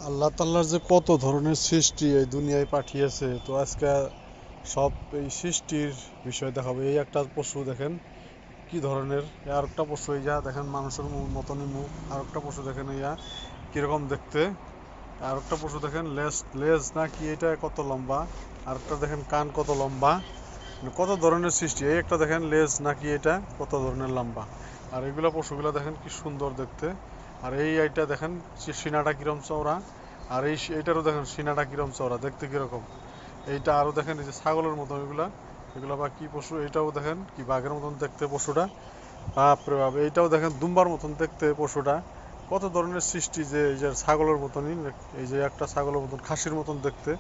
আল্লাহ তাআলার যে কত ধরনের সৃষ্টি এই দুনিয়ায় পাঠিয়েছে, তো আজকে সব এই সৃষ্টির বিষয় দেখাবো। এই একটা পশু দেখেন কি ধরনের, আর একটা পশু এই যা দেখেন মানুষের মতনই মুখ, আর একটা পশু দেখেন ইয়া কিরকম দেখতে, আর একটা পশু দেখেন লেজ লেজ না কি এটা কত লম্বা, আর একটা দেখেন কান কত লম্বা, মানে কত ধরনের সৃষ্টি। এই একটা দেখেন লেজ নাকি এটা কত ধরনের লম্বা, আর এগুলা পশুগুলা দেখেন কি সুন্দর দেখতে। আর এইটা দেখেন সিনাটা কিরম চওড়া, আর এইটারও দেখেন সিনাটা কিরম চওড়া, দেখতে কিরকম। এইটা আরো দেখেন এই যে ছাগলের মতন এগুলা, এগুলা বা কি পশু, এইটাও দেখেন কি বাঘের মতন দেখতে পশুটা। বাপরে বাপ, এইটাও দেখেন দুম্বার মতন দেখতে পশুটা। কত ধরনের সৃষ্টি, যে এই যে ছাগলের মতনই, এই যে একটা ছাগলের মতন খাসির মতন দেখতে।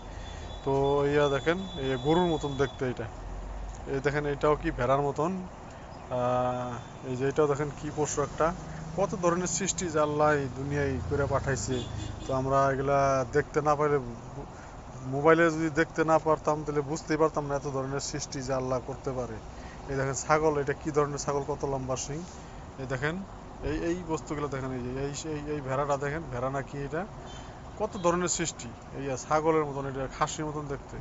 তো ইয়া দেখেন এই গরুর মতন দেখতে এটা। এই দেখেন এটাও কি ভেড়ার মতন। এই যে এটাও দেখেন কি পশু একটা। কত ধরনের সৃষ্টি যে আল্লাহ এই দুনিয়ায় করে পাঠাইছে। তো আমরা এগুলা দেখতে না পাইলে, মোবাইলে যদি দেখতে না পারতাম তাহলে বুঝতেই পারতাম না এত ধরনের সৃষ্টি যে আল্লাহ করতে পারে। এই দেখেন ছাগল, এটা কি ধরনের ছাগল, কত লম্বা শিং। এই দেখেন এই এই বস্তুগুলো দেখেন, এই যে এই ভেড়াটা দেখেন, ভেড়া নাকি এটা, কত ধরনের সৃষ্টি। এই ছাগলের মতন, এটা খাসির মতন দেখতে।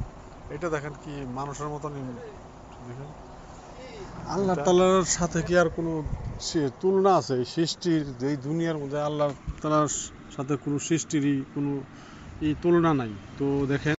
এটা দেখেন কি মানুষের মতনই দেখেন। আল্লাহ তাআলার সাথে কি আর কোনো তুলনা আছে? এই সৃষ্টির এই দুনিয়ার মধ্যে আল্লাহ তাআলার সাথে কোনো সৃষ্টিরই কোনো তুলনা নাই। তো দেখেন